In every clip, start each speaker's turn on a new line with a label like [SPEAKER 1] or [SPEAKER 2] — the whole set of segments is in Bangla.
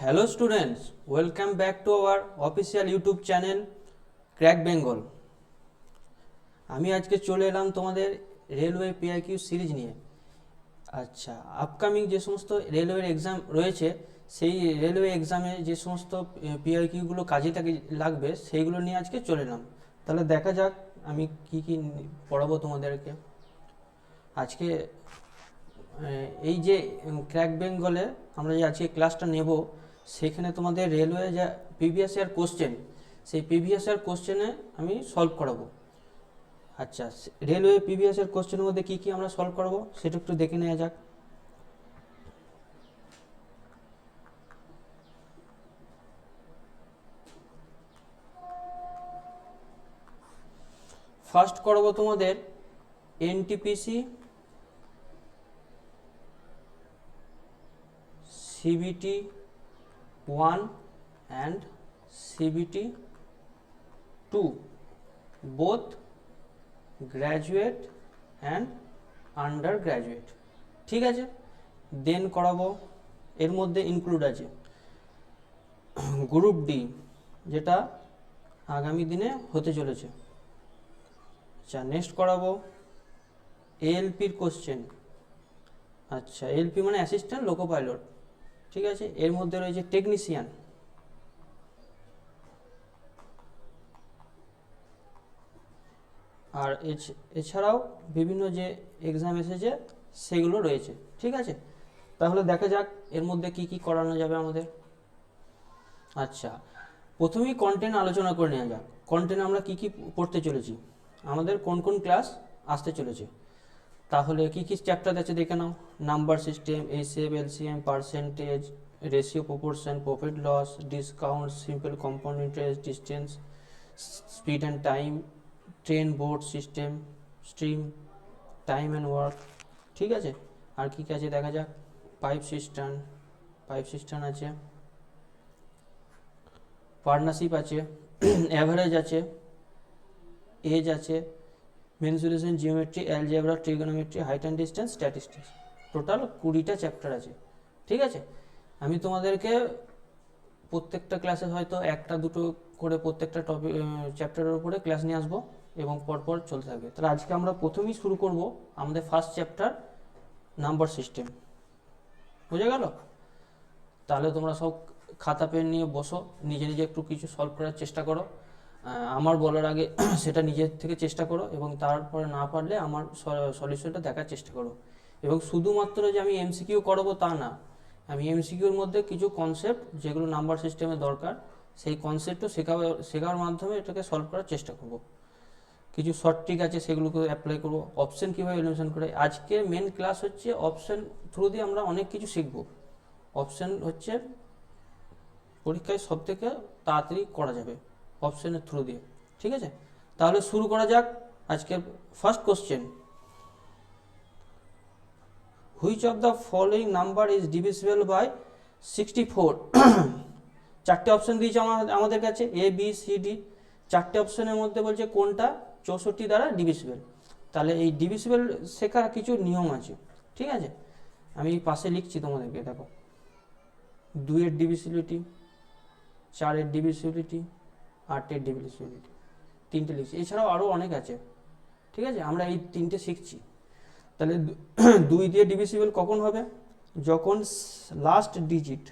[SPEAKER 1] Hello students, welcome back to our official YouTube channel Crack Bengal. আমি আজকে চলে এলাম তোমাদের রেলওয়ে পিআইকিউ সিরিজ নিয়ে। আচ্ছা, আপকামিং যে সমস্ত রেলওয়ের এক্সাম রয়েছে সেই রেলওয়ে এক্সামে যে সমস্ত পিআইকিউগুলো কাজে লাগবে সেইগুলো নিয়ে আজকে চলে এলাম। তাহলে দেখা যাক আমি কি কি পড়াবো তোমাদেরকে আজকে। এই যে ক্র্যাক বেঙ্গলে আমরা যে আজকে ক্লাসটা নেব সেখানে তোমাদের রেলওয়ে যা প্রিভিয়াস ইয়ার কোশ্চেন সেই প্রিভিয়াস ইয়ার কোশ্চেনে আমি সলভ করাবো। আচ্ছা, রেলওয়ে প্রিভিয়াস ইয়ার কোশ্চেনের মধ্যে কী কী আমরা সলভ করাবো সেটা একটু দেখে নেওয়া যাক। ফার্স্ট করাবো তোমাদের NTPC, CBT 1 and CBT 2 both graduate and undergraduate, ঠিক আছে। দেন করাবো এর মধ্যে ইনক্লুড আছে গ্রুপ ডি, যেটা আগামী দিনে হতে চলেছে। আচ্ছা, নেক্সট করাবো এএলপির কোশ্চেন। আচ্ছা, এএলপি মানে অ্যাসিস্ট্যান্ট লোকো পাইলট, ঠিক আছে। এর মধ্যে রয়েছে টেকনিশিয়ান, আর এছাড়াও বিভিন্ন যে এক্সাম এসেছে সেগুলো রয়েছে, ঠিক আছে। তাহলে দেখা যাক এর মধ্যে কি কি করানো যাবে আমাদের। আচ্ছা, প্রথমেই কন্টেন্ট আলোচনা করে নেওয়া যাক। কন্টেন্ট আমরা কি কি পড়তে চলেছি, আমাদের কোন কোন ক্লাস আসতে চলেছে। তাহলে কি কি চ্যাপ্টার আছে দেখে নাও। Number system, SF, LCM, percentage, ratio, proportion, profit loss, discount, simple compound interest, distance, speed and time, train boat system, stream, time and work, ঠিক আছে। আর কী কী আছে দেখা যাক। পাইপ সিস্টেম আছে, পার্টনারশিপ আছে, অ্যাভারেজ আছে, এজ আছে, mensuration, geometry, algebra, trigonometry, height and distance, statistics. Total 20টা চ্যাপ্টার আছে, ঠিক আছে। আমি তোমাদেরকে প্রত্যেকটা ক্লাসে হয়তো একটা দুটো করে প্রত্যেকটা টপিক চ্যাপ্টারের উপরে ক্লাস নিয়ে আসবো এবং পরপর চলতে থাকবে। তাহলে আজকে আমরা প্রথমেই শুরু করব আমাদের ফার্স্ট চ্যাপ্টার নাম্বার সিস্টেম, বুঝে গেল। তাহলে তোমরা সব খাতা পেন নিয়ে বসো, নিজে নিজে একটু কিছু সলভ করার চেষ্টা করো। আমার বলার আগে সেটা নিজের থেকে চেষ্টা করো এবং তারপরে না পারলে আমার সলিউশনটা দেখার চেষ্টা করো। এবং শুধুমাত্র যে আমি এমসিকিউ করাবো তা না, আমি এমসিকিউর মধ্যে কিছু কনসেপ্ট যেগুলো নাম্বার সিস্টেমে দরকার সেই কনসেপ্টও শেখার মাধ্যমে এটাকে সলভ করার চেষ্টা করব। কিছু শর্ট ট্রিক আছে সেগুলোকে অ্যাপ্লাই করব। অপশন কীভাবে এলিমিনেশন করে, আজকে মেন ক্লাস হচ্ছে অপশন থ্রু দিয়ে আমরা অনেক কিছু শিখব। অপশন হচ্ছে পরীক্ষায় সব থেকে তাড়াতাড়ি করা যাবে অপশনের থ্রু দিয়ে, ঠিক আছে। তাহলে শুরু করা যাক আজকের first question. Which of the following number is divisible by 64? চারটে অপশন দিয়েছে আমাদের কাছে, এ বি সি ডি। চারটে অপশনের মধ্যে বলছে কোনটা 64 দ্বারা ডিভিজিবল। তাহলে এই ডিভিজিবল শেখার কিছু নিয়ম আছে, ঠিক আছে। আমি পাশে লিখছি তোমাদেরকে, দেখো। 2-এর ডিভিজিবিলিটি, 4-এর ডিভিজিবিলিটি, 8-এর ডিভিজিবিলিটি, 3টে লিখছি। এছাড়াও আরও অনেক আছে, ঠিক আছে। আমরা এই 3টে শিখছি। তাহলে 2 দিয়ে ডিভিজিবল কখন হবে, যখন last digit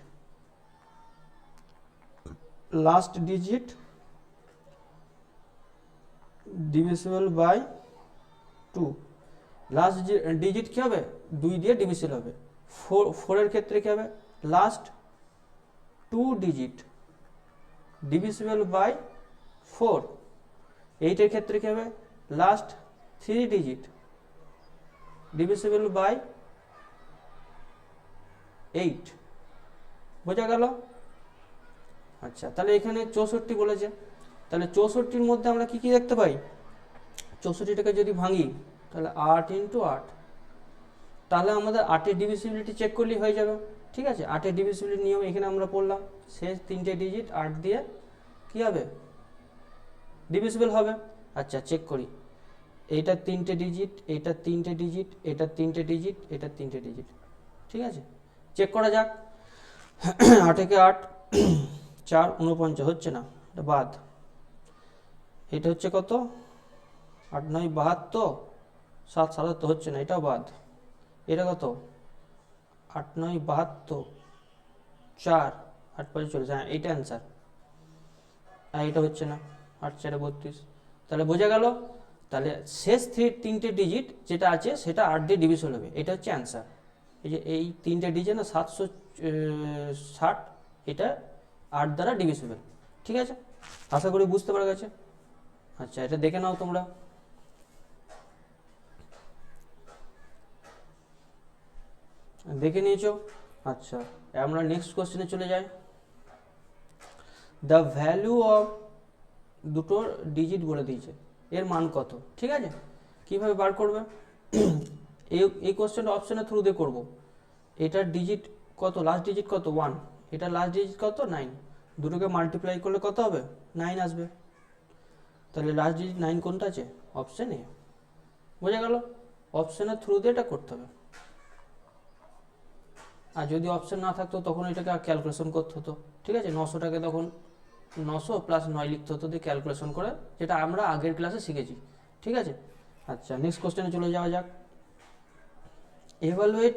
[SPEAKER 1] divisible by 2। Last digit কী হবে, 2 দিয়ে ডিভিজিবল হবে। 4-এর ক্ষেত্রে কী হবে, লাস্ট 2 ডিজিট ডিভিজিবল বাই 4। 8-এর ক্ষেত্রে কী হবে, লাস্ট 3 ডিজিট ডিভিজিবল বাই 8। বোঝা গেল। আচ্ছা, তাহলে এখানে 64 বলেছে। তাহলে 64-র মধ্যে আমরা কি কি দেখতে পাই, 64টাকে যদি ভাঙি তাহলে 8 × 8। তাহলে আমাদের 8-এর ডিভিজিবিলিটি চেক করলেই হয়ে যাবে, ঠিক আছে। 8-এর ডিভিজিবিলিটি নিয়ম এখানে আমরা পড়লাম, শেষ 3টে ডিজিট 8 দিয়ে কী হবে, ডিভিজিবল হবে। আচ্ছা, চেক করি। এইটা 3টে ডিজিট, এটা 3টে ডিজিট, এটা 3টে ডিজিট, এটা 3টে ডিজিট, ঠিক আছে। চেক করা যাক। 8 একে 8, 4 49 হচ্ছে না, এটা বাদ। এটা হচ্ছে কত, 8 9 72, 7 77 হচ্ছে না, এটাও বাদ। এটা কত, 8 9 72, 4 8 5 40, হ্যাঁ এইটা অ্যান্সার। আর এটা হচ্ছে না, 8 4 32। তাহলে বোঝা গেল, তাহলে শেষ তিনটে ডিজিট যেটা আছে সেটা 8 দিয়ে ডিভিশন হবে, এটা হচ্ছে অ্যান্সার। এই যে এই তিনটে ডিজিট না 760, এটা 8 দ্বারা ডিভিসিবল। ঠিক আছে, আশা করি বুঝতে পারা গেছে। আচ্ছা, এটা দেখে নাও তোমরা। দেখে নিয়েছো? আচ্ছা, আমরা নেক্সট কোশ্চেনে চলে যাই। দ্য ভ্যালু অফ, দুটো ডিজিট বলে দিয়েছে, এর মান কত। ঠিক আছে, কিভাবে বার করবে? এই কোশ্চেনটা অপশনের থ্রু দিয়ে করবো। এটার ডিজিট কত, লাস্ট ডিজিট কত 1, এটা লাস্ট ডিজিট কত 9, দুটোকে মাল্টিপ্লাই করলে কত হবে 9 আসবে। তাহলে লাস্ট ডিজিট 9 কোনটা আছে, অপশন এ। বোঝা গেল, অপশনের থ্রু দিয়ে এটা করতে হবে। আর যদি অপশন না থাকতো তখন এটাকে ক্যালকুলেশন করতে হতো। ঠিক আছে, 900টাকে তখন 900 প্লাস 9 লিখতে হতো, দিয়ে ক্যালকুলেশন করে, যেটা আমরা আগের ক্লাসে শিখেছি। ঠিক আছে, আচ্ছা নেক্সট কোশ্চেনে চলে যাওয়া যাক। এভালুয়েট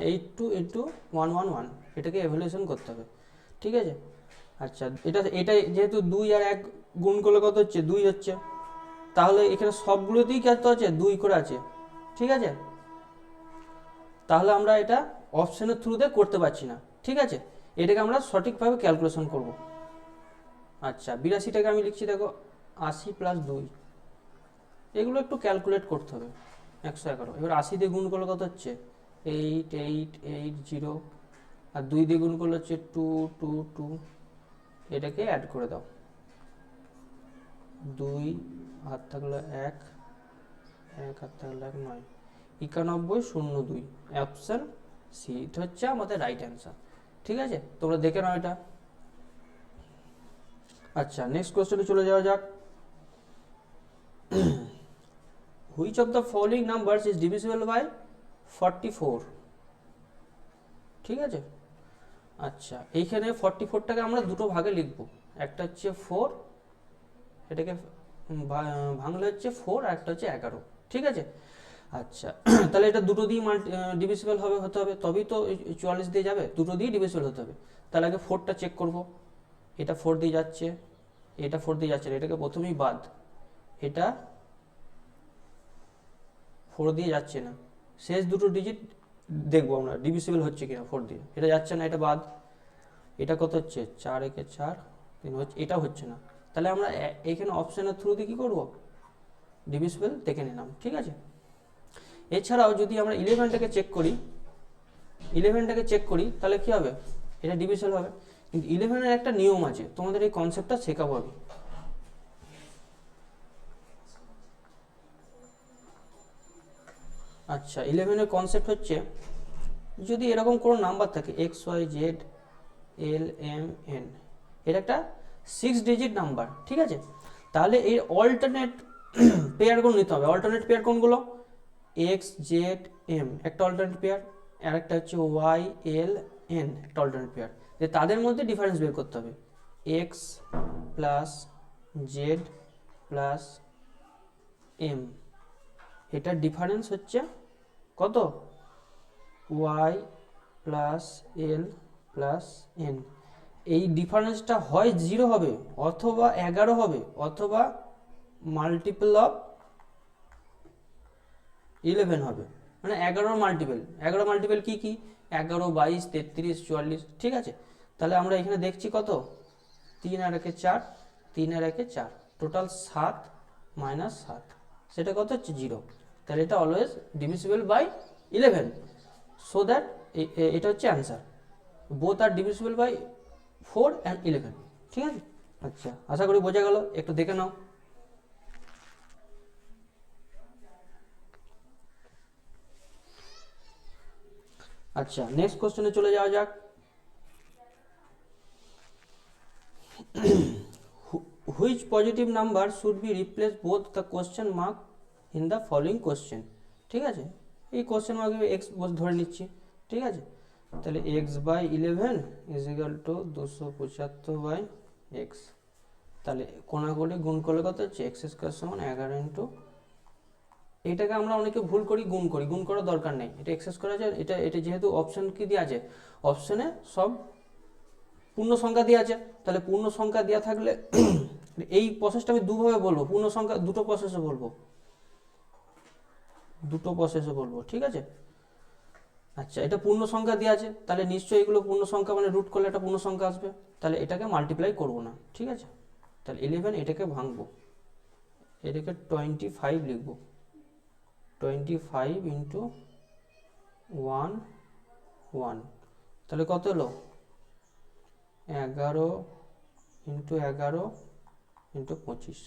[SPEAKER 1] 82 ইন্টু 111, এটাকে এভালুয়েশন করতে হবে। ঠিক আছে, আচ্ছা এটা যেহেতু 2 আর 1 গুণ করলে কত হচ্ছে 2 হচ্ছে, তাহলে এখানে সবগুলোতেই কত আছে 2 করে আছে। ঠিক আছে, তাহলে আমরা এটা অপশনের থ্রুতে করতে পারছি না। ঠিক আছে, এটাকে আমরা সঠিকভাবে ক্যালকুলেশন করব। আচ্ছা 82টাকে আমি লিখছি, দেখো 80 প্লাস 2, এগুলো একটু ক্যালকুলেট করতে হবে। 111, এবার 80 দিয়ে গুণ করলে কত হচ্ছে 8880, আর 2 দিয়ে গুণ করলে হচ্ছে 222, এটাকে অ্যাড করে দাও। 2 হাত থাকলো 1, 1 হাত থাকলো 1, 9, 9102, অপশন সি, এটা হচ্ছে আমাদের রাইট অ্যান্সার। ঠিক আছে, তোমরা দেখে নাও এটা। আচ্ছা নেক্সট কোশ্চেনে চলে যাওয়া যাক। Which of the following numbers is divisible by 44? ঠিক আছে, আচ্ছা এইখানে 44টাকে আমরা দুটো ভাগে লিখব, একটা হচ্ছে 4, এটাকে ভাঙলে হচ্ছে 4, আর একটা হচ্ছে 11। ঠিক আছে, আচ্ছা তাহলে এটা দুটো দিয়ে ডিভিজিবল হতে হবে, তবেই তো 44 দিয়ে যাবে, দুটো দিয়ে ডিভিজিবল হতে হবে। তাহলে আগে 4টা চেক করব, এটা 4 দিয়ে যাচ্ছে, এটা 4 দিয়ে যাচ্ছে, এটাকে প্রথমেই বাদ, এটা 4 দিয়ে যাচ্ছে না, শেষ দুটো ডিজিট দেখবো আমরা ডিভিজিবল হচ্ছে কিনা 4 দিয়ে, এটা যাচ্ছে না, এটা বাদ। এটা কত হচ্ছে 4 একে 4, 3 হচ্ছে, এটা হচ্ছে না, তাহলে আমরা এখানে অপশনের থ্রু দিয়ে কী করবো, ডিভিজিবল দেখে নিলাম। ঠিক আছে, এছাড়াও যদি আমরা 11টাকে চেক করি তাহলে কি হবে, এটা ডিভিজিবল হবে। কিন্তু 11-এর একটা নিয়ম আছে, তোমাদের এই কনসেপ্টটা শেখাবো আমি। আচ্ছা 11-এর কনসেপ্ট হচ্ছে, যদি এরকম কোনো নাম্বার থাকে XYZLMN, এটা একটা 6 ডিজিট নাম্বার। ঠিক আছে, তাহলে এই অল্টারনেট পেয়ারগুলো নিতে হবে। অল্টারনেট পেয়ার কোনগুলো, XZM একটা অল্টারনেট পেয়ার, আর একটা হচ্ছে YLN একটা অল্টারনেট পেয়ার, যে তাদের মধ্যে ডিফারেন্স বের করতে হবে। X plus Z plus M, এটার ডিফারেন্স হচ্ছে কত, Y plus L plus N. এই ডিফারেন্সটা হয় 0 হবে, অথবা 11 হবে, অথবা মাল্টিপল অফ 11 হবে, মানে 11 মাল্টিপল। 11 মাল্টিপল কি কি, 11 22 33 44। ঠিক আছে, তাহলে আমরা এখানে দেখছি কত, 3 আর 1 4, 3 আর 1 4, টোটাল 7 মাইনাস 7, সেটা কত হচ্ছে 0। তাহলে এটা always divisible by 11, so that এটা হচ্ছে answer. Both are divisible by 4 and 11। ঠিক আছে, আচ্ছা আশা করি বোঝা গেল, একটু দেখে নাও। আচ্ছা নেক্সট কোশ্চেনে চলে যাওয়া যাক। Which positive number should be replace both the question mark in the following question? ঠিক আছে, এই কোশ্চেন মার্ক এক্স ধরে নিচ্ছি। ঠিক আছে, তাহলে X by 11 is equal to 275/x। তাহলে কোনাগুলি গুণ করলে কত হচ্ছে, এক্স স্কোয়ার সমান 11 ইন্টু, এটাকে আমরা অনেকে ভুল করি, গুণ করি, গুণ করার দরকার নেই, এটা এক্স স্কোয়ার আছে, এটা এটা যেহেতু অপশন কি দিয়ে আছে, অপশনে সব পূর্ণ সংখ্যা দিয়ে আছে, তাহলে পূর্ণ সংখ্যা দেওয়া থাকলে এই প্রসেসটা আমি দুভাবে বলবো, পূর্ণ সংখ্যা দুটো প্রসেসে বলবো, দুটো প্রসেসে বলবো, ঠিক আছে। আচ্ছা, এটা পূর্ণ সংখ্যা দেওয়া আছে, তাহলে নিশ্চয়ই এগুলো পূর্ণ সংখ্যা, মানে রুট করলে একটা পূর্ণ সংখ্যা আসবে, তাহলে এটাকে মাল্টিপ্লাই করবো না, ঠিক আছে। তাহলে 11 এটাকে ভাঙবো, এটাকে 25 লিখবো, 25 ইন্টু 1 1, তাহলে কত হলো 11 ইন্টু 11 ইন্টু 25,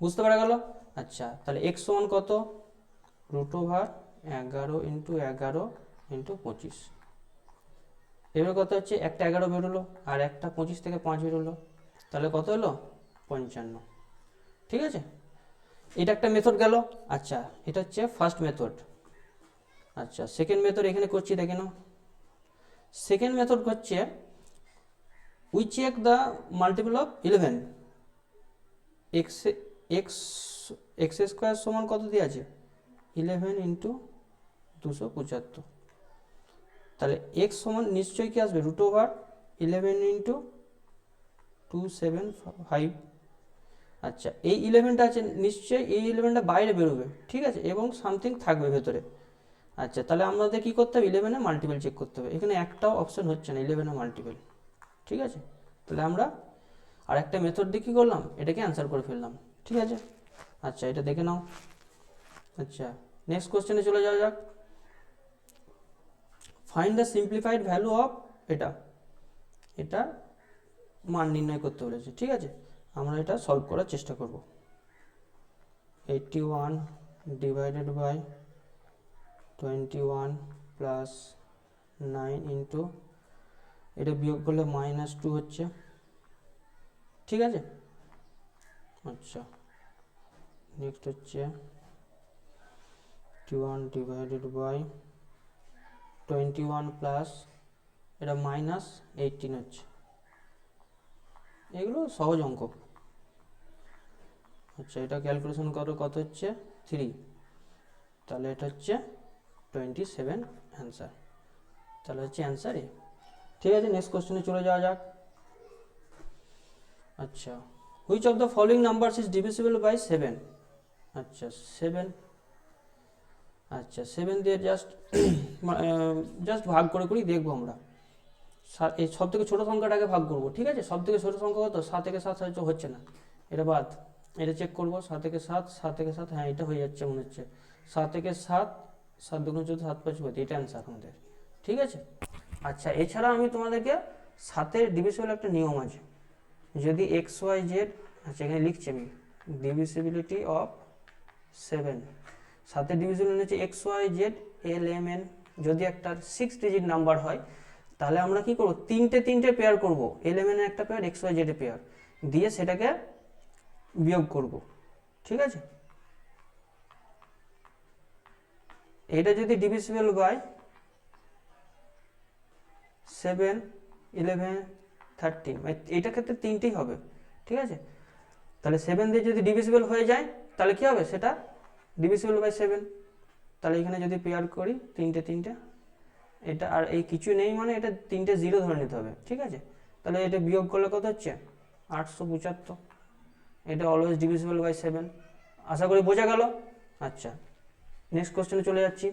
[SPEAKER 1] বুঝতে পারা গেল। আচ্ছা, তাহলে এক্স সমান কত, √11 ইন্টু 11 ইন্টু 25, এবার কত হচ্ছে, একটা 11 বেরোলো আর একটা 25 থেকে 5 বেরোলো, তাহলে কত হলো 55, ঠিক আছে। এটা একটা মেথড গেল। আচ্ছা, এটা হচ্ছে ফার্স্ট মেথড। আচ্ছা, সেকেন্ড মেথড এখানে করছি, দেখে নাও। সেকেন্ড মেথড হচ্ছে we check the multiple of 11, X X X square সমান কত দিয়ে আছে, 11 ইন্টু 275, তাহলে এক্স সমান নিশ্চয়ই কি আসবে, √11 ইন্টু 275। আচ্ছা, এই 11টা আছে, নিশ্চয়ই এই 11টা বাইরে বেরোবে, ঠিক আছে, এবং সামথিং থাকবে ভেতরে। আচ্ছা, তাহলে আমাদের কী করতে হবে, 11 মাল্টিপল চেক করতে হবে, এখানে একটাও অপশন হচ্ছে না 11 মাল্টিপল, ঠিক আছে। তাহলে আমরা আর একটা মেথড দিয়ে কী করলাম, এটাকে অ্যান্সার করে ফেললাম, ঠিক আছে। আচ্ছা, এটা দেখে নাও। আচ্ছা, নেক্সট কোশ্চেনে চলে যাওয়া যাক। Find the simplified value of, এটা মান নির্ণয় করতে বলেছে, ঠিক আছে। আমরা এটা সলভ করার চেষ্টা করব। 81 ডিভাইডেড বাই 21 প্লাস 9 ইন্টু, এটা বিয়োগ করলে -2 হচ্ছে, ঠিক আছে। আচ্ছা, নেক্সট হচ্ছে 21 ডিভাইডেড বাই 21 প্লাস এটা -18 হচ্ছে, এগুলো সহজ অঙ্ক। আচ্ছা, এটা ক্যালকুলেশন করো, কত হচ্ছে 3, তাহলে এটা হচ্ছে 27 অ্যান্সার, তাহলে হচ্ছে অ্যান্সার এ, ঠিক আছে। নেক্সট কোশ্চেনে চলে যাওয়া যাক। আচ্ছা, which of the following numbers is divisible by 7। আচ্ছা 7, আচ্ছা 7 দিয়ে জাস্ট ভাগ করে করেই দেখবো আমরা। এই সব থেকে ছোটো সংখ্যাটাকে ভাগ করবো, ঠিক আছে। সব থেকে ছোটো সংখ্যা কত, 7 থেকে 7 হচ্ছে না, এটা বাদ, এটা চেক করবো, 7 থেকে 7, 7 থেকে 7, হ্যাঁ এটা হয়ে যাচ্ছে মনে হচ্ছে, 7 থেকে 7, 7 দুগুণ 14, 7 5 12, এটা অ্যান্সার আমাদের, ঠিক আছে। আচ্ছা, এছাড়া আমি তোমাদেরকে 7-এর ডিভিজিবল একটা নিয়ম আছে, যদি এক্স ওয়াই জেড, আচ্ছা এখানে লিখছি আমি, ডিভিজিবিলিটি অফ 7, 7-এর ডিভিজিবল হচ্ছে X Y Z L M N, যদি একটা 6 ডিজিট নাম্বার হয় তাহলে আমরা কি করব, তিনটে পেয়ার করব, এল এম এন এর একটা পেয়ার, এক্স ওয়াই জেড এর পেয়ার দিয়ে সেটাকে বিয়োগ করব, ঠিক আছে। এটা যদি ডিভিজিবল বাই 7, 11, 13, এইটার ক্ষেত্রে তিনটেই হবে, ঠিক আছে। তাহলে 7 দিয়ে যদি ডিভিজিবল হয়ে যায় তাহলে কি হবে, সেটা ডিভিজিবল বাই 7, তাহলে এখানে যদি পেয়ার করি তিনটে, এটা আর এই কিছু নেই, মানে এটা 3টে 0 ধরে নিতে হবে, ঠিক আছে। তাহলে এটা বিয়োগ করলে কত হচ্ছে 875, এটা অলওয়েজ ডিভিজিবল বাই 7, আশা করি বোঝা গেল। আচ্ছা, নেক্সট কোশ্চেনে চলে যাচ্ছি।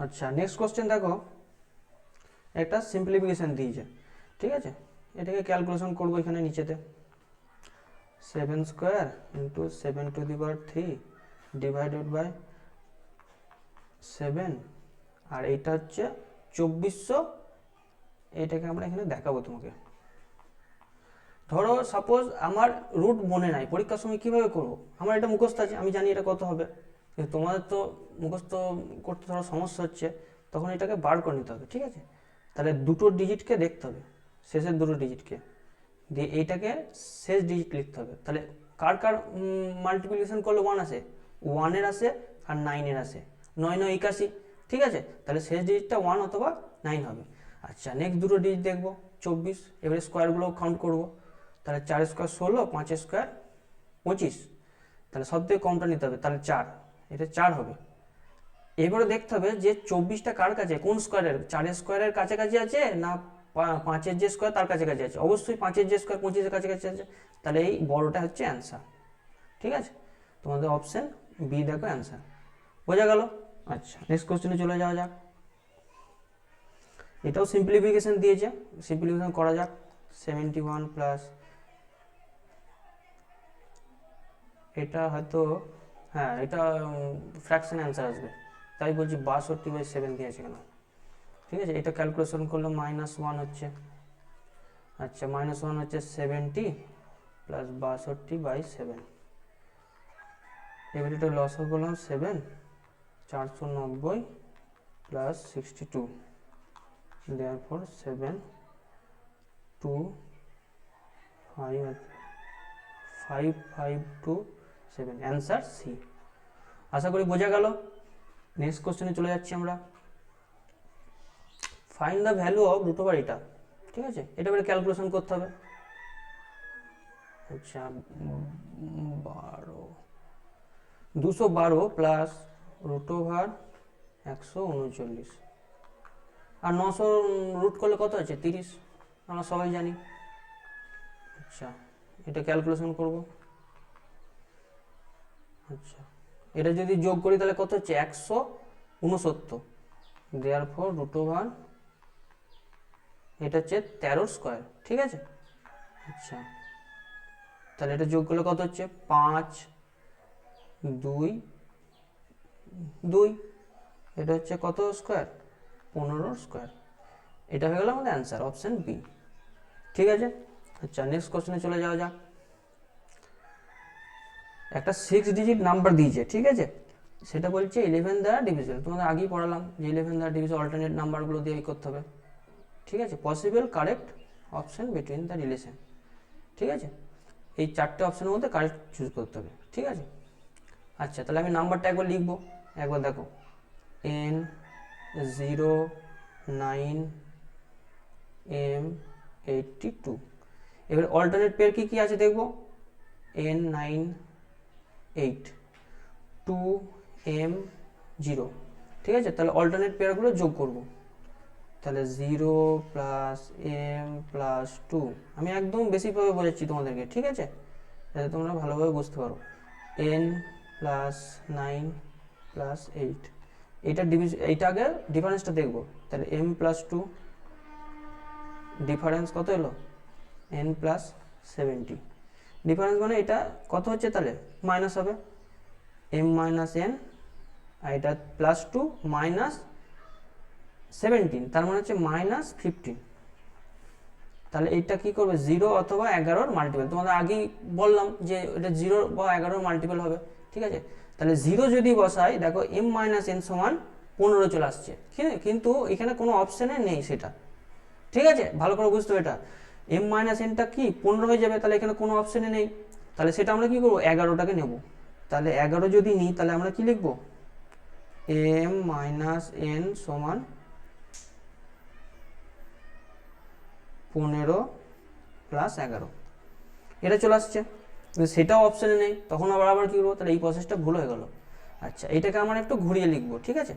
[SPEAKER 1] আচ্ছা, নেক্সট কোশ্চেন দেখো, একটা সিম্পলিফিকেশন দিয়েছে, ঠিক আছে। এটাকে ক্যালকুলেশন করবো এখানে নিচেতে, 7 স্কোয়ার ইন্টু 7⁻³ ডিভাইডেড বাই 7, আর এইটা হচ্ছে 2400, এটাকে আমরা এখানে দেখাবো তোমাকে। ধরো সাপোজ আমার রুট মনে নাই, পরীক্ষার সময় কীভাবে করবো, আমার এটা মুখস্থ আছে, আমি জানি এটা কত হবে, কিন্তু তোমাদের তো মুখস্থ করতে ধরো সমস্যা হচ্ছে, তখন এটাকে বার করে নিতে হবে, ঠিক আছে। তাহলে দুটো ডিজিটকে দেখতে হবে, শেষের দুটো ডিজিটকে, দিয়ে এইটাকে শেষ ডিজিট লিখতে হবে। তাহলে কার কার মাল্টিপ্লিকেশন করলে 1 আসে, 1-এর আসে আর 9-এর আসে, 9 9 81, ঠিক আছে। তাহলে শেষ ডিজিটটা 1 অথবা 9 হবে। আচ্ছা, নেক্সট দুটো ডিজিট দেখবো 24, এবারে স্কোয়ারগুলো কাউন্ট করব। তাহলে 4 স্কোয়ার 16, 5 স্কোয়ার 25, তাহলে সব থেকে কমটা নিতে হবে, তাহলে 4, এটা 4 হবে। এবারে দেখতে হবে যে 24টা কার কাছে, কোন স্কোয়ারের, 4 স্কোয়ারের কাছাকাছি আছে না 5-এর যে স্কোয়ার তার কাছাকাছি আছে। অবশ্যই 5-এর যে স্কোয়ার 25-এর কাছাকাছি আছে, তাহলে এই বড়টা হচ্ছে অ্যান্সার, ঠিক আছে। তোমাদের অপশন বি দেখো অ্যান্সার, বোঝা গেল। আচ্ছা, নেক্সট কোশ্চেনে চলে যাওয়া যাক। এটাও সিম্পলিফিকেশন দিয়েছে, সিম্পলিফিকেশন করা যাক। 71 প্লাস, এটা হয়তো, হ্যাঁ এটা ফ্র্যাকশন অ্যান্সার আসবে, তাই বলছি 62/7 দিয়েছে কেন, ঠিক আছে। এটা ক্যালকুলেশন করলে -1 হচ্ছে। আচ্ছা, -1 হচ্ছে 70 প্লাস 62/7, এবার এটা লস করলাম 7, 490 প্লাস 62, therefore 7 2 5 5 5 2 7, অ্যান্সার সি। আশা করি বোঝা গেল। নেক্সট কোশ্চেনে চলে যাচ্ছি আমরা। Find the value of root over এটা, ঠিক আছে। এটা এবারে ক্যালকুলেশন করতে হবে। আচ্ছা, 212 প্লাস রুট ওভার 139, আর 900 রুট করলে কত আছে 30, আমরা সবাই জানি। আচ্ছা, এটা ক্যালকুলেশন করব। আচ্ছা, এটা যদি যোগ করি তাহলে কত হচ্ছে 169, দেয়ারফর রুট ওভার, এটা হচ্ছে 13 স্কোয়ার, ঠিক আছে। আচ্ছা, তাহলে এটা যোগ করলে কত হচ্ছে 5 2 2, এটা হচ্ছে কত স্কোয়ার 15 স্কোয়ার, এটা হয়ে গেল আমাদের অ্যান্সার, অপশন বি, ঠিক আছে। আচ্ছা, নেক্সট কোশ্চেনে চলে যাওয়া যাক। একটা 6 ডিজিট নাম্বার দিয়েছে, ঠিক আছে। সেটা বলছে 11 দ্বারা ডিভিশন, তোমাদের আগেই পড়ালাম যে 11 দ্বারা ডিভিশন অল্টারনেট নাম্বারগুলো দিয়ে করতে হবে, ঠিক আছে। Possible correct option between the relation, ঠিক আছে। এই 4টে অপশনের মধ্যে কারেক্ট চুজ করতে হবে, ঠিক আছে। আচ্ছা, তাহলে আমি নাম্বারটা একবার লিখবো, একবার দেখো, N09M82। এবার অল্টারনেট পেয়ার কি কি আছে দেখবো, N98 2M0, ঠিক আছে। তাহলে অল্টারনেট পেয়ারগুলো যোগ করব, তাহলে 0 প্লাস M প্লাস 2, আমি একদম বেসিকভাবে বোঝাচ্ছি তোমাদেরকে, ঠিক আছে, যাতে তোমরা ভালোভাবে বুঝতে পারো। N প্লাস 9 প্লাস 8, এইটা এইটা আগে ডিফারেন্সটা দেখবো। তাহলে M প্লাস 2, ডিফারেন্স কত এলো N প্লাস 70, ডিফারেন্স মানে এটা কত হচ্ছে, তাহলে মাইনাস হবে M মাইনাস N, আর এটা প্লাস 2 মাইনাস 17, তার মানে হচ্ছে -15। তাহলে এটা কি করবে 0 অথবা 11-র মাল্টিপল, তোমাদের আগেই বললাম যে এটা 0 বা 11-র মাল্টিপল হবে, ঠিক আছে। তাহলে 0 যদি বসাই, দেখো M মাইনাস N সমান 15 চলে আসছে, কিন্তু এখানে কোনো অপশানে নেই সেটা, ঠিক আছে। ভালো করে বুঝতে হবে, এটা M মাইনাস Nটা কি 15 হয়ে যাবে, তাহলে এখানে কোনো অপশানে নেই। তাহলে সেটা আমরা কি করবো 11টাকে নেব। তাহলে 11 যদি নিই, তাহলে আমরা কি লিখবো, M মাইনাস N সমান 15 প্লাস 11, এটা চলে আসছে। সেটাও অপশানে নেই, তখন আবার কি করবো, তাহলে এই প্রসেসটা ভুল হয়ে গেল। আচ্ছা, এটাকে আমরা একটু ঘুরিয়ে লিখবো, ঠিক আছে।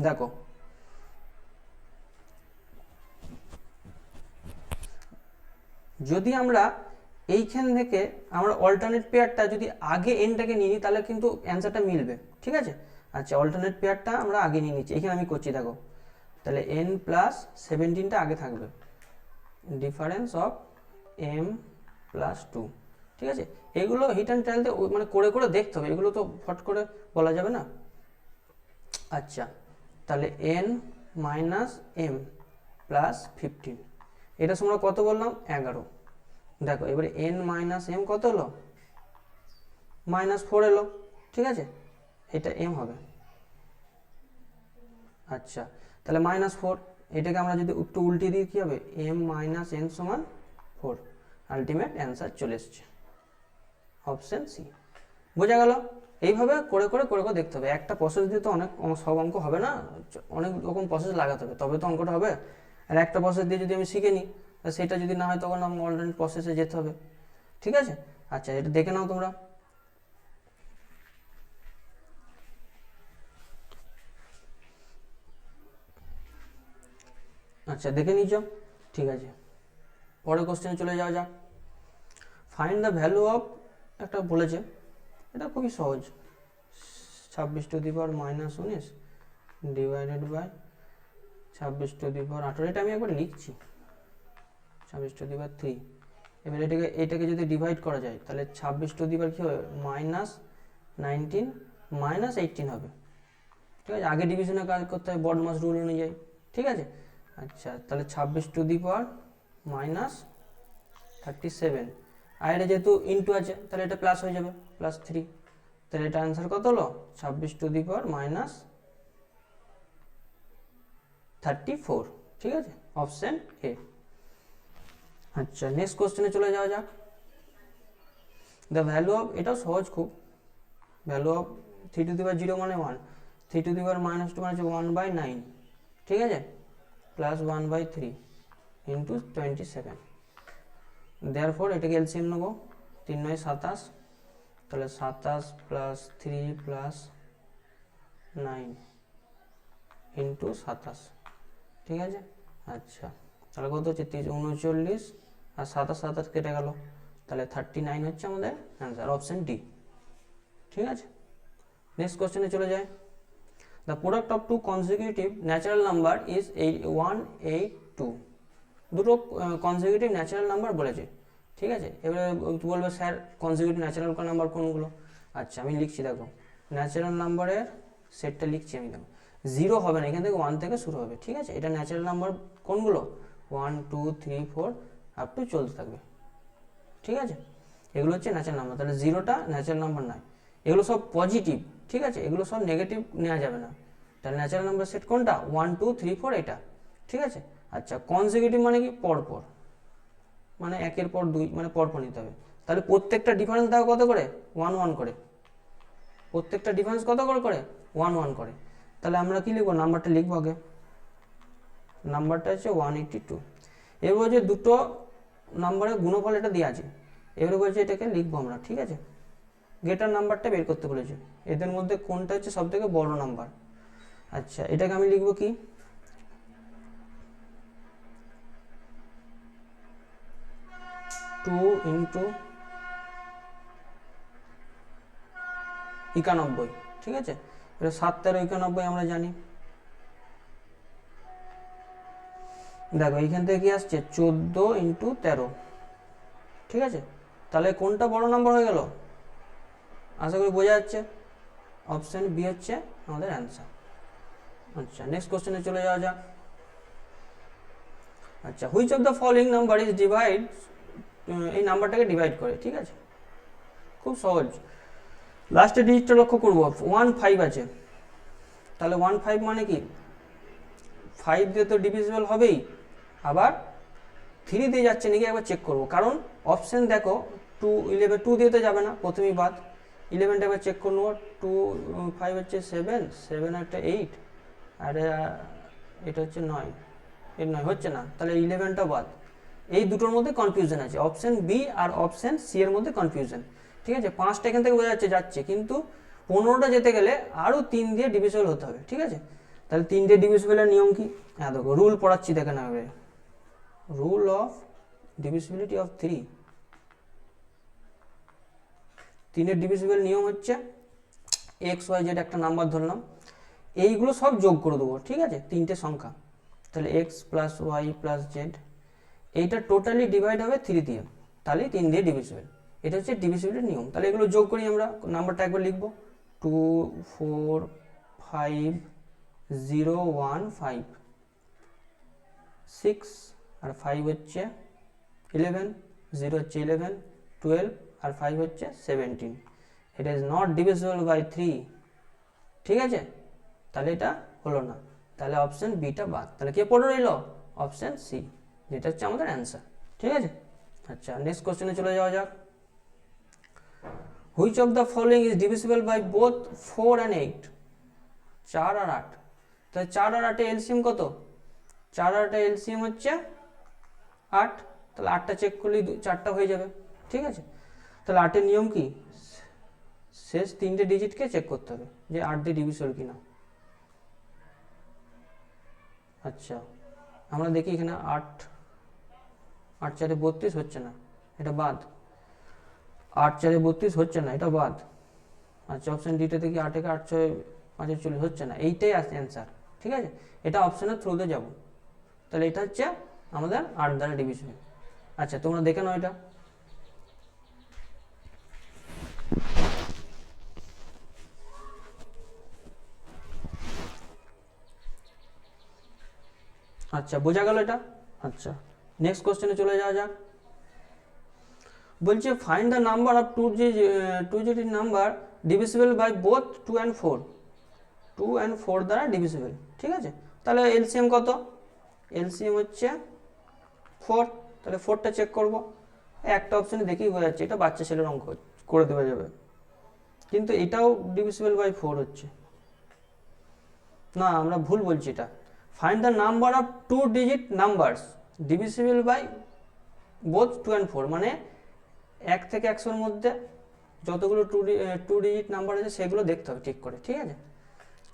[SPEAKER 1] দেখো, যদি আমরা এইখান থেকে আমরা অল্টারনেট পেয়ারটা যদি আগে এনটাকে নিই, তাহলে কিন্তু অ্যান্সারটা মিলবে, ঠিক আছে। আচ্ছা, অল্টারনেট পেয়ারটা আমরা আগে নিয়ে নিচ্ছি, এখানে আমি করছি, দেখো, তাহলে N প্লাস 17টা আগে থাকবে, ডিফারেন্স অফ M প্লাস 2, ঠিক আছে। এগুলো হিট অ্যান্ড ট্রায়ালতে মানে করে করে দেখতে হবে, এগুলো তো ফট করে বলা যাবে না। আচ্ছা, তাহলে N মাইনাস M প্লাস 15, এটা তোমরা কত বললাম 11। দেখো, এবারে N মাইনাস M কত হলো, -4 এলো, ঠিক আছে, এটা M হবে। আচ্ছা, তাহলে -4, এটাকে আমরা যদি একটু উল্টে দিই কী হবে, m মাইনাস n সমান 4, আলটিমেট অ্যান্সার চলে এসছে অপশান সি। বোঝা গেল? এইভাবে করে করে করে করে দেখতে হবে। একটা প্রসেস দিয়ে তো অনেক সব অঙ্ক হবে না, অনেক রকম প্রসেস লাগাতে হবে তবে তো অঙ্কটা হবে। আর একটা প্রসেস দিয়ে যদি আমি শিখে নিই সেটা যদি না হয় তখন আমার অল্টারনেট প্রসেসে যেতে হবে। ঠিক আছে, আচ্ছা এটা দেখে নাও তোমরা। আচ্ছা দেখে নিচ্ছ, ঠিক আছে। পরের কোশ্চেনে চলে যাওয়া যাক। ফাইন্ড দ্য ভ্যালু অফ, একটা বলেছে, এটা খুবই সহজ, 26 to the power minus 19 divided by 26 to the power 18। এটা আমি একবার লিখছি, 26 টু দি পাওয়ার 3। এবার এটাকে যদি ডিভাইড করা যায় তাহলে 26 টু দি পাওয়ার কী হবে, মাইনাস 19 মাইনাস 18 হবে। ঠিক আছে, আগে ডিভিশনে কাজ করতে হয় বড মাস রুল অনুযায়ী। ঠিক আছে, আচ্ছা তাহলে 26 টু দি পাওয়ার মাইনাস 37, আর এটা যেহেতু ইন্টু আছে তাহলে এটা প্লাস হয়ে যাবে, প্লাস 3। তাহলে এটা অ্যান্সার কত হলো, 26 টু দি পাওয়ার মাইনাস 34। ঠিক আছে, অপশন এ। আচ্ছা নেক্সট কোশ্চেনে চলে যাওয়া যাক। দ্য ভ্যালু অফ, এটাও সহজ খুব, ভ্যালু অফ 3 টু দি পাওয়ার 0 মানে 1, 3 টু দি পাওয়ার মাইনাস 2 মানে হচ্ছে 1/9। ঠিক আছে, প্লাস 1/3 ইন্টু 27। দেয়ারফর এটাকে এলসিএম নেবো, 3 9 27, তাহলে 27 প্লাস 3 প্লাস 9 ইন্টু 27। ঠিক আছে, আচ্ছা তাহলে কত হচ্ছে 39 আর 27 27 কেটে গেল, তাহলে 39 হচ্ছে আমাদের অ্যান্সার, অপশন ডি। ঠিক আছে, নেক্সট কোশ্চেনে চলে যায়। The product of two consecutive natural number is 182। দুটো কনজিকিউটিভ ন্যাচারাল নাম্বার বলেছে। ঠিক আছে, এবারে বলবে স্যার কনজিকিউটিভ ন্যাচারাল নাম্বার কোনগুলো। আচ্ছা আমি লিখছি, দেখো ন্যাচারাল নাম্বারের সেটটা লিখছি আমি। দেখো 0 হবে না, এখান থেকে 1 থেকে শুরু হবে। ঠিক আছে, এটা ন্যাচারাল নাম্বার কোনগুলো, 1 2 3 4 আপ টু চলতে থাকবে। ঠিক আছে, এগুলো হচ্ছে ন্যাচারাল নাম্বার। তাহলে 0টা ন্যাচারাল নাম্বার নয়, এগুলো সব পজিটিভ। ঠিক আছে, এগুলো সব নেগেটিভ নেওয়া যাবে না। তাহলে ন্যাচারাল নাম্বার সেট কোনটা, 1 2 3 4 এটা। ঠিক আছে, আচ্ছা কনজিকিউটিভ মানে কি, পরপর, মানে একের পর দুই, মানে পরপর নিতে হবে। তাহলে প্রত্যেকটা ডিফারেন্স দেখো কত করে, 1 1 করে, প্রত্যেকটা ডিফারেন্স কত করে 1 1 করে। তাহলে আমরা কি লিখবো, নাম্বারটা লিখবো আগে, নাম্বারটা হচ্ছে 182। এবার বলছে দুটো নাম্বারের গুণফল এটা দেওয়া আছে, এবারে বলছে এটাকে লিখবো আমরা। ঠিক আছে, গ্রেটার নাম্বারটা বের করতে বলেছে, এদের মধ্যে কোনটা হচ্ছে সব থেকে বড় নাম্বার। আচ্ছা এটাকে আমি লিখবো কি, 2 ইন্টু 91। ঠিক আছে, এটা 7 13 91 আমরা জানি। দেখো এইখান থেকে কি আসছে, 14 ইন্টু 13। ঠিক আছে, তাহলে কোনটা বড় নাম্বার হয়ে গেল, আশা করি বোঝা যাচ্ছে, অপশন বি হচ্ছে আমাদের অ্যান্সার। আচ্ছা নেক্সট কোশ্চেনে চলে যাওয়া যাক। আচ্ছা which of the following number is divide, এই নাম্বারটাকে ডিভাইড করে। ঠিক আছে, খুব সহজ, লাস্টের ডিজিটটা লক্ষ্য করবো, 1 5 আছে, তাহলে 1 5 মানে কি, 5 দিয়ে তো ডিভিজিবল হবেই, আবার 3 দিয়ে যাচ্ছে নাকি একবার চেক করবো, কারণ অপশন দেখো 2 11 2 দিয়ে তো যাবে না, প্রথমেই বাদ, 11টা একবার চেক করে নেবো। 2 5 হচ্ছে 7 7 একটা 8 আর এটা হচ্ছে 9, এর 9 হচ্ছে না, তাহলে 11টা বাদ। এই দুটোর মধ্যে কনফিউশন আছে, অপশন বি আর অপশন সি এর মধ্যে কনফিউশন। ঠিক আছে, 5টা এখান থেকে বোঝা যাচ্ছে, কিন্তু 15টা যেতে গেলে আরও 3 দিয়ে ডিভিজিবল হতে হবে। ঠিক আছে, তাহলে 3 দিয়ে ডিভিজিবলের নিয়ম কি, হ্যাঁ দেখো রুল পড়াচ্ছি, দেখে না হবে, রুল অফ ডিভিজিবিলিটি অফ 3। 3-এর ডিভিজিবল নিয়ম হচ্ছে এক্স ওয়াই জেড একটা নাম্বার ধরলাম, এইগুলো সব যোগ করে দেবো। ঠিক আছে, 3টে সংখ্যা, তাহলে X plus Y plus Z, এইটা টোটালি ডিভাইড হবে 3 দিয়ে, তাহলে 3 দিয়ে ডিভিজিবল। এটা হচ্ছে ডিভিজিবিলিটির নিয়ম। তাহলে এগুলো যোগ করি আমরা, নাম্বারটা একবার লিখবো, 2 4 5 0 1 5 6 আর 5 হচ্ছে 11, 0 হচ্ছে 11 12 আর 5 হচ্ছে 17। এটা ইজ নট ডিভিজিবল বাই 3। ঠিক আছে, তাহলে এটা হলো না। তাহলে অপশন বিটা বাদ, তাহলে কে পড়ে রইল? অপশন সি, যেটা হচ্ছে আমাদের অ্যান্সার। ঠিক আছে, আচ্ছা নেক্সট কোশ্চেনে চলে যাওয়া যাক। Which of the following is divisible by both 4 and 8? 4 আর 8, তাহলে 4 আর 8 এলসিএম কত? 4 আর 8 এলসিএম হচ্ছে 8, তাহলে 8টা চেক করলেই 4টা হয়ে যাবে। ঠিক আছে, তাহলে 8-এর নিয়ম কি? শেষ 3টে ডিজিটকে চেক করতে হবে যে 8 দিয়ে ডিভিজিবল কিনা। আচ্ছা আমরা দেখি এখানে 8 4 32 হচ্ছে না, এটা বাদ। 8 4 32 হচ্ছে না, এটা বাদ। আচ্ছা অপশন ডিটা দেখি 8 8 6 5 40 হচ্ছে না, এইটাই আসছে অ্যান্সার। ঠিক আছে, এটা অপশনের থ্রুতে যাব, তাহলে এটা হচ্ছে আমাদের 8 দ্বারা ডিভিজিবল। আচ্ছা তোমরা দেখে নাও এটা। আচ্ছা বোঝা গেল এটা। আচ্ছা নেক্সট কোশ্চেনে চলে যাওয়া যাক। বলছে find the number of two digit number divisible by both 2 and 4। 2 and 4 দ্বারা ডিভিজিবল। ঠিক আছে, তাহলে এলসিএম কত? এলসিএম হচ্ছে 4, তাহলে 4টা চেক করব। একটা অপশনে দেখেই বোঝা যাচ্ছে এটা বাচ্চা ছেলের অঙ্ক, করে দেওয়া যাবে, কিন্তু এটাও ডিভিজিবল বাই 4 হচ্ছে না, আমরা ভুল বলছি এটা। Find the number of two digit numbers divisible by both 2 and 4, মানে 1 থেকে 100-এর মধ্যে যতগুলো টু ডিজিট নাম্বার আছে সেগুলো দেখতে হবে ঠিক করে। ঠিক আছে,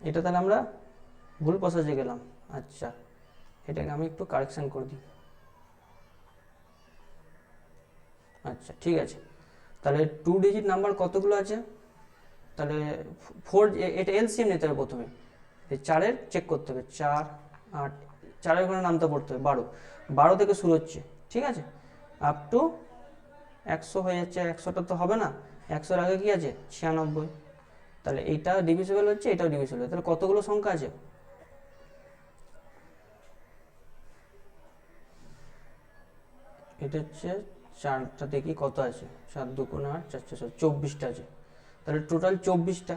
[SPEAKER 1] এটা তাহলে আমরা ভুল প্রসেসে গেলাম। আচ্ছা এটাকে আমি একটু কারেকশন করে দিই। আচ্ছা ঠিক আছে, তাহলে টু ডিজিট নাম্বার কতগুলো আছে? তাহলে 4, এটা এলসিএম নিতে হবে প্রথমে, 4-এর চেক করতে হবে। 4 8, 4-এর ঘরে নামতে পড়তে হবে 12, 12 থেকে শুরু হচ্ছে। ঠিক আছে, আপ টু 100 হয়ে যাচ্ছে। 100টা তো হবে না, 100-এর আগে কি আছে? 96, তাহলে এইটা ডিভিজিবল হচ্ছে, এটাও ডিভিজিবল। তাহলে কতগুলো সংখ্যা আছে? এটা হচ্ছে 4টা, দেখি কত আছে। 7 2 8 4 4 24টা আছে, তাহলে টোটাল 24টা।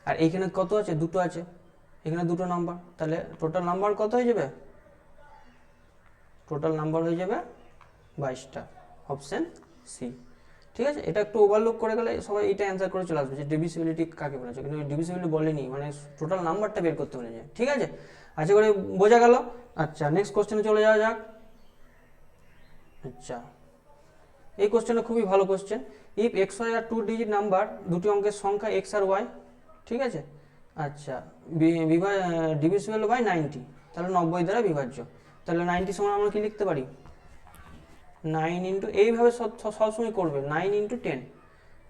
[SPEAKER 1] আর এইখানে কত আছে? দুটো আছে, এখানে দুটো নাম্বার, তাহলে টোটাল নাম্বার কত হয়ে যাবে? টোটাল নাম্বার হয়ে যাবে 22টা, অপশন সি। ঠিক আছে, এটা একটু ওভারলুক করে গেলে সবাই এটা অ্যান্সার করে চলে আসবে যে ডিভিজিবিলিটি কাকে বলেছে, কিন্তু ডিভিজিবিলিটি বলেনি, মানে টোটাল নাম্বারটা বের করতে বলেছে। ঠিক আছে, আশা করি বোঝা গেল। আচ্ছা নেক্সট কোশ্চেনে চলে যাওয়া যাক। আচ্ছা এই কোশ্চেনটা খুবই ভালো কোশ্চেন। If X Y are two digit number, দুটি অঙ্কের সংখ্যা এক্স আর ওয়াই। ঠিক আছে, আচ্ছা ডিভিজিবল বাই 90, তাহলে 90 দ্বারা বিভাজ্য। তাহলে 90 সমান আমরা কি লিখতে পারি? 9 ইন্টু, এইভাবে সবসময় করবে 9 ইন্টু 10,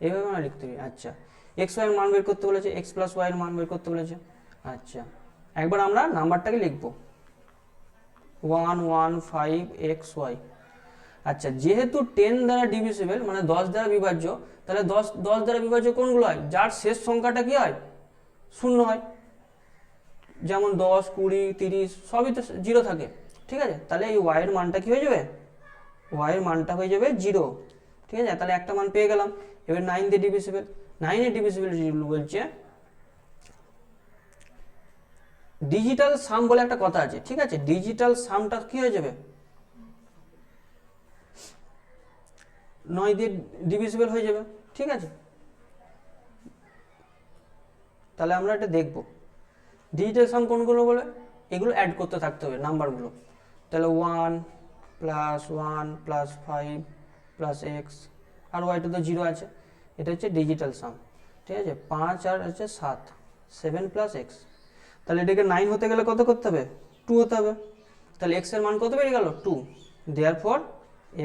[SPEAKER 1] এইভাবে আমরা লিখতে পারি। আচ্ছা এক্স ওয়াই এর মান বের করতে বলেছে, এক্স প্লাস ওয়াই এর মান বের করতে বলেছে। আচ্ছা একবার আমরা নাম্বারটাকে লিখবো 115xy। আচ্ছা যেহেতু 10 দ্বারা ডিভিজিবল মানে 10 দ্বারা বিভাজ্য, তাহলে 10 দ্বারা বিভাজ্য কোনগুলো হয়? যার শেষ সংখ্যাটা কি হয়? শূন্য হয়, যেমন 10 20 30 সবই তো 0 থাকে। ঠিক আছে, তাহলে এই y এর মানটা কি হয়ে যাবে? y এর মানটা হয়ে যাবে 0। ঠিক আছে, তাহলে একটা মান পেয়ে গেলাম। এবার 9 দিয়ে ডিভিজিবল, 9 এর ডিভিজিবিলিটি বলছে ডিজিটাল সাম বলে একটা কথা আছে। ঠিক আছে, ডিজিটাল সামটা কি হয়ে যাবে? 9 দিয়ে ডিভিজিবল হয়ে যাবে। ঠিক আছে, তাহলে আমরা এটা দেখব ডিজিটাল সাম কোনগুলো বলে, এগুলো অ্যাড করতে থাকতে হবে নাম্বারগুলো। তাহলে 1 প্লাস 1 প্লাস 5 প্লাস এক্স আর ওয়াইটা তো 0 আছে, এটা হচ্ছে ডিজিটাল সাম। ঠিক আছে, 5 আর হচ্ছে 7, 7 প্লাস এক্স। তাহলে এটাকে 9 হতে গেলে কত করতে হবে? 2 হতে হবে। তাহলে এক্স এর মান কত বেরিয়ে গেল? 2। Therefore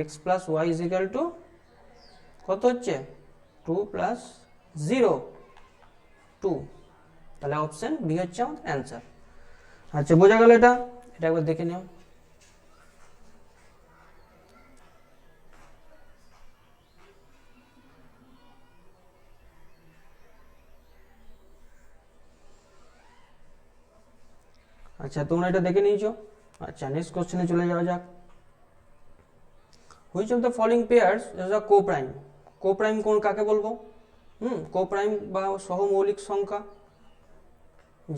[SPEAKER 1] X plus Y is equal to কত হচ্ছে? 2 প্লাস 0 2, তাহলে অপশন বি হচ্ছে আমাদের অ্যান্সার। আচ্ছা বোঝা গেল এটা, এটা একবার দেখে নিও। আচ্ছা তোমরা এটা দেখে নিয়েছো। আচ্ছা নেক্সট কোশ্চেনে চলে যাওয়া যাক। Which of the following pairs is a কোপ্রাইম? কোপ্রাইম কোন কাকে বলবো? কোপ্রাইম বা সহমৌলিক সংখ্যা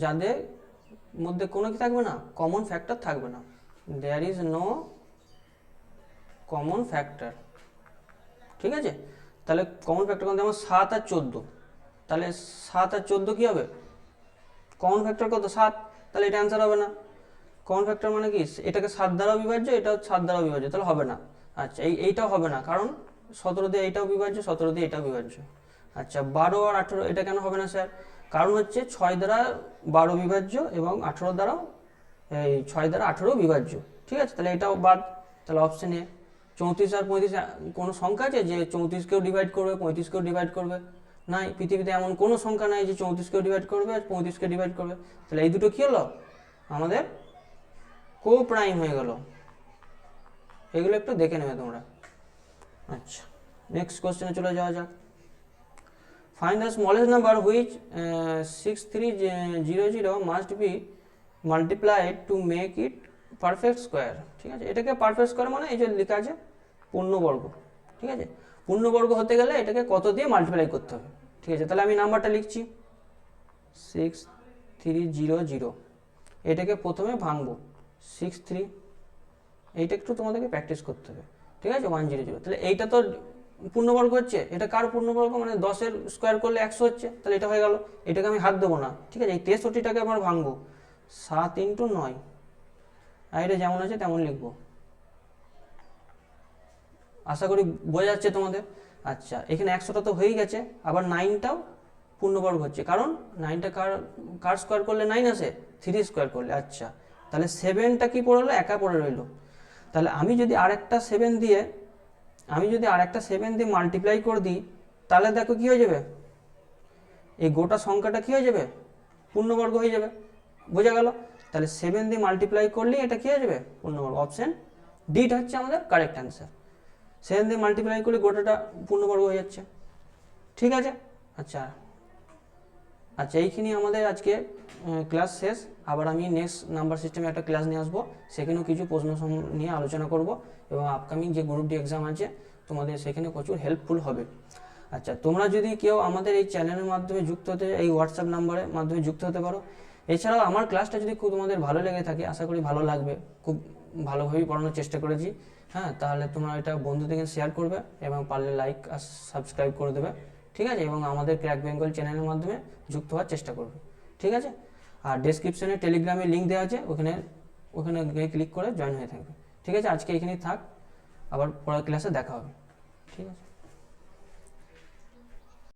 [SPEAKER 1] যাদের মধ্যে কোনো কি থাকবে না, কমন ফ্যাক্টর থাকবে না, there is no common factor. ঠিক আছে, তাহলে কমন ফ্যাক্টর কোন, যেমন 7 আর 14, তাহলে 7 আর 14 কি হবে, কমন ফ্যাক্টর কত 7, তাহলে এটা অ্যান্সার হবে না। কমন ফ্যাক্টর মানে কি, এটাকে 7 দ্বারাও বিভাজ্য, এটাও 7 দ্বারাও বিভাজ্য, তাহলে হবে না। আচ্ছা এইটাও হবে না, কারণ 17 দিয়ে এইটাও বিভাজ্য, 17 দিয়ে এটাও বিভাজ্য। আচ্ছা 12 আর 18 এটা কেন হবে না স্যার, কারণ হচ্ছে 6 দ্বারা 12 বিভাজ্য এবং 18 দ্বারাও, এই 6 দ্বারা 18 বিভাজ্য। ঠিক আছে, তাহলে এটাও বাদ, তাহলে অপশন এ। 34 আর 35 কোনো সংখ্যা আছে যে 34কেও ডিভাইড করবে 35কেও ডিভাইড করবে, নাই, পৃথিবীতে এমন কোনো সংখ্যা নাই যে 34কেও ডিভাইড করবে আর 35কে ডিভাইড করবে। তাহলে এই দুটো কী হলো, আমাদের কো প্রাইম হয়ে গেল। এগুলো একটু দেখে নেবে তোমরা। আচ্ছা নেক্সট কোশ্চেনে চলে যাওয়া যাক। Find the smallest number which 6300 must be multiplied to make it perfect square. ঠিক আছে, এটাকে পারফেক্ট স্কোয়ার মানে এই যে লেখা আছে পূর্ণবর্গ। ঠিক আছে, পূর্ণবর্গ হতে গেলে এটাকে কত দিয়ে মাল্টিপ্লাই করতে হবে। ঠিক আছে, তাহলে আমি নাম্বারটা লিখছি 6300, এটাকে প্রথমে ভাঙবো 63, এইটা একটু তোমাদেরকে প্র্যাকটিস করতে হবে। ঠিক আছে, 100, তাহলে এইটা তো পূর্ণবর্গ হচ্ছে, এটা কার পূর্ণবর্গ, মানে 10-এর স্কোয়ার করলে 100 হচ্ছে, তাহলে এটা হয়ে গেল, এটাকে আমি হাত দেবো না। ঠিক আছে, এই 63টাকে আমার ভাঙবো 7 × 9, আর এটা যেমন আছে তেমন লিখবো। আশা করি বোঝা যাচ্ছে তোমাদের। আচ্ছা এখানে 100টা তো হয়েই গেছে, আবার 9টাও পূর্ণবর্গ হচ্ছে, কারণ 9টা কার স্কোয়ার করলে 9 আসে, 3 স্কোয়ার করলে। আচ্ছা তাহলে 7টা কি পড়লো, একা পড়ে রইলো। তাহলে আমি যদি আরেকটা 7 দিয়ে মাল্টিপ্লাই করে দিই, তাহলে দেখো কি হয়ে যাবে, এই গোটা সংখ্যাটা কি হয়ে যাবে, পূর্ণবর্গ হয়ে যাবে। বোঝা গেল, তাহলে 7 দিয়ে মাল্টিপ্লাই করলেই এটা কি হয়ে যাবে, পূর্ণবর্গ। অপশন ডিটা হচ্ছে আমাদের কারেক্ট অ্যান্সার। 7 দিয়ে মাল্টিপ্লাই করলে গোটাটা পূর্ণবর্গ হয়ে যাচ্ছে। ঠিক আছে, আচ্ছা আচ্ছা এইখানেই আমাদের আজকে ক্লাস শেষ। আবার আমি নেক্সট নাম্বার সিস্টেমে একটা ক্লাস নিয়ে আসবো, সেখানেও কিছু প্রশ্ন নিয়ে আলোচনা করব, এবং আপকামিং যে গ্রুপ ডি এক্সাম আছে তোমাদের সেখানে প্রচুর হেল্পফুল হবে। আচ্ছা তোমরা যদি কেউ আমাদের এই চ্যানেলের মাধ্যমে যুক্ত হতে, এই হোয়াটসঅ্যাপ নাম্বারের মাধ্যমে যুক্ত হতে পারো। এছাড়াও আমার ক্লাসটা যদি খুব তোমাদের ভালো লেগে থাকে, আশা করি ভালো লাগবে, খুব ভালোভাবেই পড়ানোর চেষ্টা করেছি। হ্যাঁ, তাহলে তোমরা এটা বন্ধুদেরকে শেয়ার করবে এবং পারলে লাইক আর সাবস্ক্রাইব করে দেবে। ঠিক আছে, এবং আমাদের ক্র্যাক বেঙ্গল চ্যানেলের মাধ্যমে যুক্ত হওয়ার চেষ্টা করবে। ঠিক আছে, আর ডেসক্রিপশনে টেলিগ্রামের লিঙ্ক দেওয়া আছে, ওখানে গিয়ে ক্লিক করে জয়েন হয়ে থাকবে। ঠিক আছে, আজকে এখানেই থাক, আবার পরের ক্লাসে দেখা হবে। ঠিক আছে।